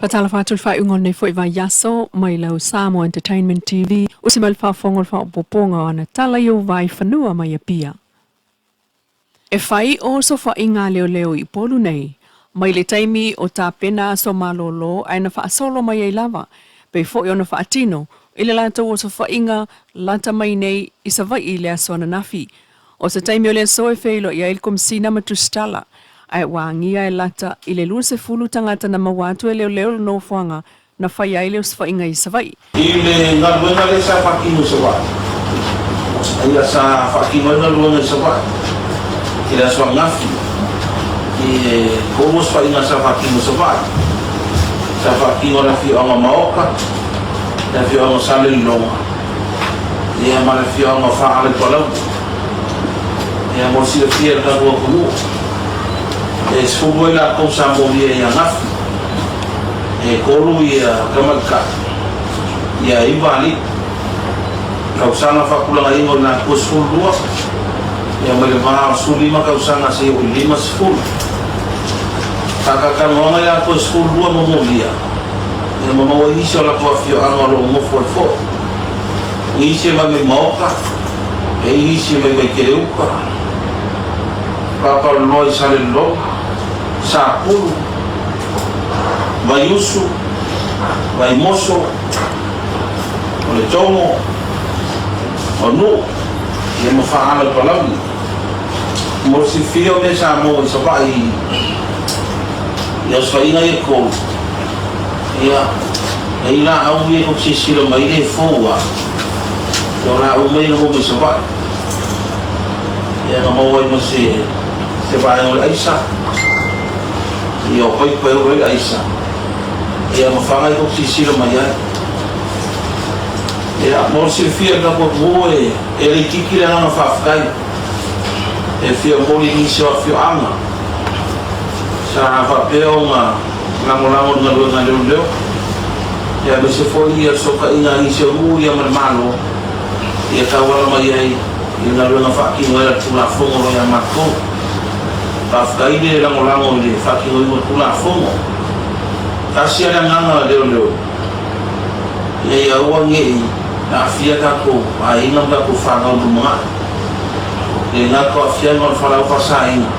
Patalafatul whaungon nei foi vai yaso mai lau Samoa Entertainment TV usimal whawhongol whaopoponga ana tala iu VAIFANUA mai apia. E whai o so whainga leo leo I polu nei, mai le taimi o tā pena so malolo aina whaasolo mai ai lava, pei fo ona whaatino, ile lata o so whainga lata mai nei isa vai I le aso ananafi. O sa taimi o le aso e wheilo I ailkom sina matustala, ai wangia e lata I le lua se fulu tangata na mawatu e leo leo no fuanga na whai ai leo whainga isa vai. I le ngaluenga le sa whakino sa wai. Ia sa whakino na luenga sa wai. I le aso ngafi. I komos whainga sa whakino sa wai. Sa whakino na fi anga maoka, na fi anga sale longa. Ia mana fi anga whaale palau. Ia morsi le fia le kanua kunu. E sfugoi la kou Samoa ia ngafi. E kolu ia kamalka. Ia ibali. Kausanga whakulanga ingo na kusfulua. Ia mele maa sulima kausanga se o lima sful. Kakakanonga ia kusfulua momolia. Ia mamawa isi o la kua fio anga lo mofo. Isi ma me maoka. E isi ma me kereuka. Papa loi sale lo. Sapulu, vai usu, vai moço, o le tomo, o nu, e mo whaala palami. Mo si fio me Samoa I sapai I as whainga e kou. Ia, e ila au e kok sisiro mai e fōua. Ia la au mei ho me sapai. Ia nga maua I mo se vai o le aisa. Ia o pai pai o aisa. Ia mawhanga I kok sisiro mai ai. Ia mor si fia ka kok moe e le kiki le anga whawhkai. E fia mori nisi o fio anga. Sa whapeo nga lango nga luenga leo. Ia me se foi ia soka inga nisi o ui a marmalo. Ia kawala mai ai. Ia nga luenga whakingo era tula fongo ia mako. Whawhkai le lango le whakingo ima tula fongo. Kasi ala nganga leo. Ia ua ngei na fia kako a inga kako whangau lumunga. Le ngako a fia ngon whalau whasa inga.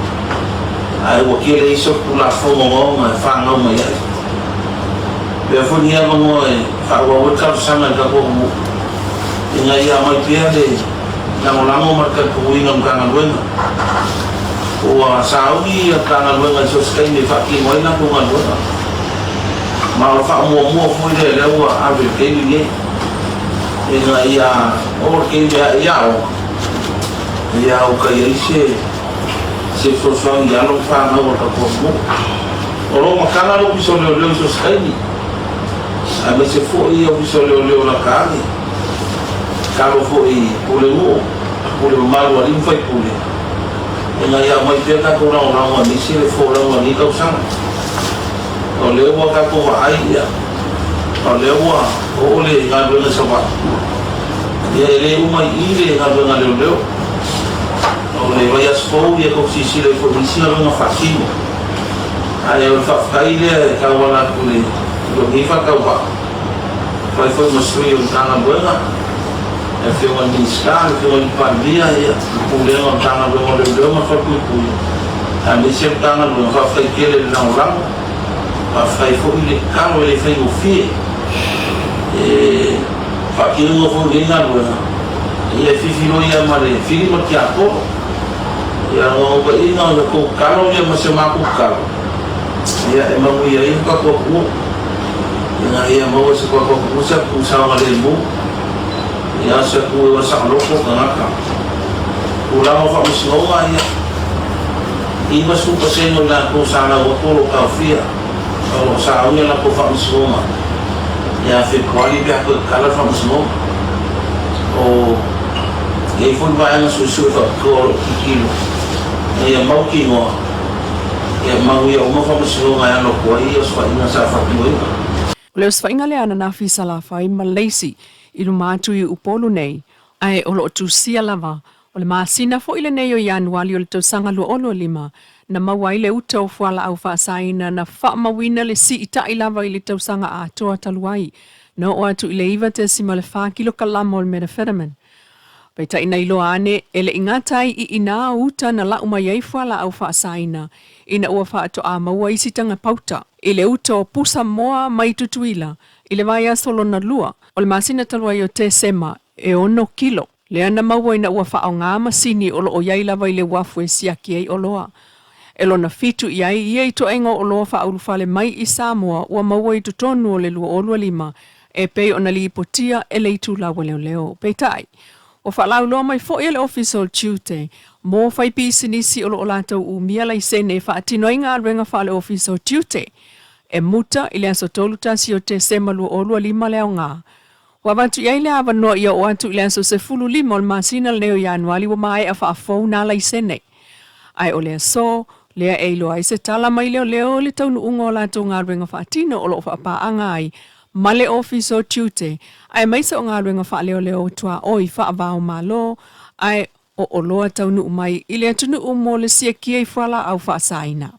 Ai ua kia le iso tula fongo ngonga e whangau mai ai. Pea funi aga mo e whaua wekau sanga kako mu. Inga ia mai pia le lango marka kuinga mkanga luenga. Ua sauni ia kanga luenga so skai me whaki moina kunga luenga. Ma o wha fui le leua awe keili nge. Inga ia or keili a iao. Ia o kai aise se foswang ia lo whanau o kako mu. O lo makanga lo piso leo so skai ni. A me se fo ia o piso leo la kaani. Kalo fo I pule mo. Pule malu alim fai pule. Inga ia mai pia kako rao nisi le fo rao ni kau sanga. O lewa kako wa ai ia. O lewa o le ngā luenga sawa. Ia ele umai I le ngā luenga leo. O le vai asfou ia kok sisi le fo nisi ngā luenga whakimo. Ai o whawhkai le kawala kule. Lo ngifa kawa. Fai foi masui o tanga luenga. E whiunga niska, e whiunga nipandia ia, pulenga o tanga luenga leo ma whakupui. A mese o tanga luenga whawhai kele le lango. Whawhai fo I le karo e le whai ufie. E whakiunga fo ringa luenga. Ia whiwhiro ia ma le whiri ma ki a koro. Ia ngonga inga o ko karo ia ma se mako karo. Ia e mamu ia I ka koku. Ia maua se kwa koku sa kusanga le mu. Ia se kuwe wa sa loko kanaka. Ulama fa musnonga ia. Iba supa sengo na ko sana wa kolo ka fia. O sa unia na ko fa musnonga. Ia fe kwali bia ko kala fa musnonga. O e fun ba ana su fa ko kilo. Ia mau ki ngo. Ia mau ia uma fa musnonga ia no ko ia so ina sa fa ki Leo whainga le ana na fisa la whai Malaysi I lu mātu I upolu nei, ai o lo tu sia lava, o le māsina fo ile nei o Januari o le tausanga lu olo lima, na mawai le uta o fuala au whaasaina na whaamawina le si ita i lava i le tausanga a toa taluai. Na o atu i le iwa te sima le whaakilo kalama o le methamphetamine. Peita ina iloa ane, ele ingatai i ina uta na lau mai ei fuala au whaasaina. Ina ua whaato a maua isi tanga pauta. I le uta o pusa moa mai tutuila. I le vai asolo na lua. O le masina taluai o te sema e 1 kilo. Le ana maua ina ua whaao ngā masini o lo o iai lava i le wafu e siaki ei o loa. E lona fitu iai i to engo o loa wha urufale mai i Samoa ua maua i tutonu o le lua o lua lima e pei o na li ipotia e le itu lawa leo leo. Peitai, o wha lau loa mai fo i le official Tuesday, mō whai pisinisi o lo o lātou u mia lai sene wha atino i ngā renga wha le official Tuesday. E muta i le aso tolu tasi o te sema lua o lua lima leo ngā. Wa watu iai le awa noa ia o atu i le aso se fulu lima o le masina leo Januari wa mai a wha a fau nā lai sene. Ai o lea so, lea eiloa i se tala mai leo leo le taunu ungo la tō ngā ruenga whaatino o lo whaapa anga ai, ma le office o Tuesday, ai maisa o ngā ruenga wha leo leo tua oi whaavao malo, ai o loa taunu umai i le atunu umo le sia kia i whala au whaasaina.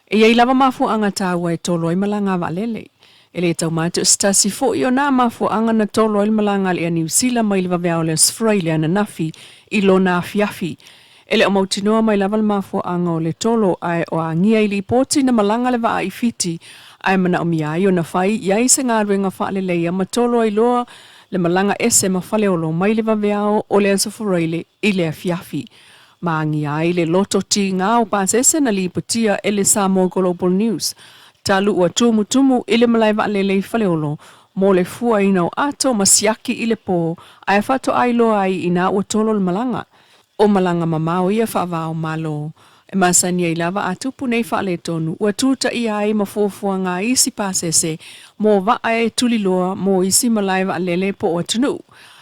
E iei lava mafu anga tāua e tolo i malanga walele. E le tau mātu stasi fo i o nā mafu anga na tolo i malanga le a New Zealand mai le waweao le Australia na nafi i lo nā fiafi. Ele o mautinoa mai lava le mafu anga o le tolo ai o a ngia i li poti na malanga le waa i fiti ai mana o miai o na whai iai se ngā ruenga wha le leia ma tolo ai loa le malanga ese ma whale o lo mai le waweao o le ansoforeile i le a fiafi. Ma ngia i le loto ti ngā o pāsese na li potia e le Samoa Global News. Talu ua tumu i le malai wa le lei whale o lo mo le fua ina o ato masiaki i le pō ai whato ai loa ai ina ua tolo le malanga. O malanga mamao ia whaavao malo. E masania i lava atupu nei whaale tonu. Ua tūta i ai mafofua ngā isi pāsese. Mō waa e tuliloa mō isi malaiva lele po o tunu.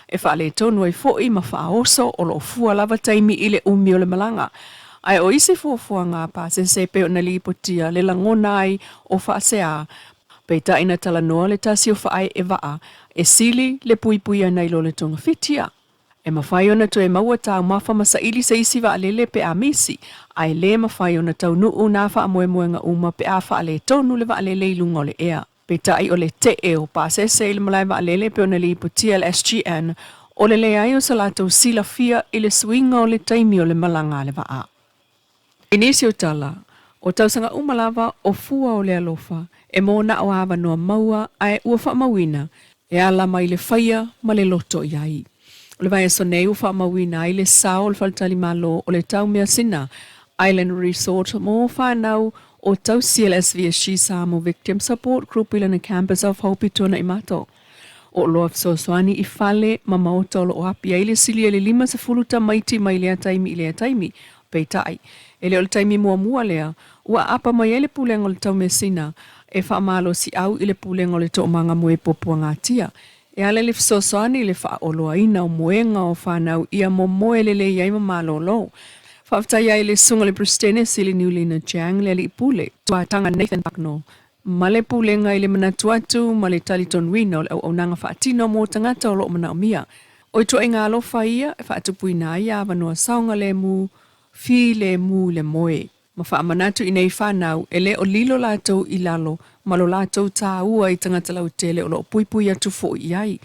E whaale tonu ai foi ma whaoso o lo fua lava taimi i le umi o le malanga. Ai o isi fofua ngā pāsese pe o na lipotia le langona ai o whaasea. Peita ina tala noa le tasi o whaai e waa. E sili le puipuia nei lo le tonga fitia. E mawhai ona to e maua tau mafa masa ili sa isi wa alele pe a misi. Ai le mawhai ona tau nuu nā wha amoe moenga uma pe a wha ale tonu le wa alele ilunga o le ea. Pe tai o le te e o pāsese ili malai wa alele pe ona li iputia le SGN o le le ai o sa lātou sila fia ili swinga o le taimi o le malanga le wa a. Inisi o tala, o tau sanga umalawa o fua o le alofa e mō na o awa noa maua ai ua wha mawina e ala mai le whaia ma le loto iai. O le vai so nei ufa mawina i le sao le faltali malo o le tau mea sina Island Resort mo whanau o tau CLSVSG Samoa Victim Support Group i lana campus of Hope tona i mato. O loa fsoswani i fale ma maota o api a ile sili le 5 ta maiti mai lea taimi i lea taimi peitai. Ele o le taimi mua lea ua apa mai ele pulenga o le tau mea sina e wha malo si au i le pulenga o le to manga mue popua ngā tia. E ale le fsoswani le wha oloa ina o moenga o whanau ia mo moe le le iai ma malo lo. Whaftai ai le sunga le Bristene sili Niulina Jang le li pule. Tua tanga Nathan Pakno. Ma le pulenga i le manatuatu ma le taliton wino le au nanga whaatino mo tangata o lo mana o mia. O i tua inga alo whaia e whaatupui ia vanua saunga le mu, fi le mu le moe. Ma wha amanatu i nei whanau e le o lilo lātou i lalo ma lo lātou tā ua i tangata lau tele o lo puipui atu fo i ai.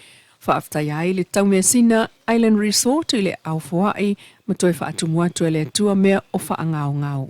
Whaaftai ai le tau mea sina Island Resort i le au Hawaii ma toi whaatumuatu e le tua mea o whaangao ngao.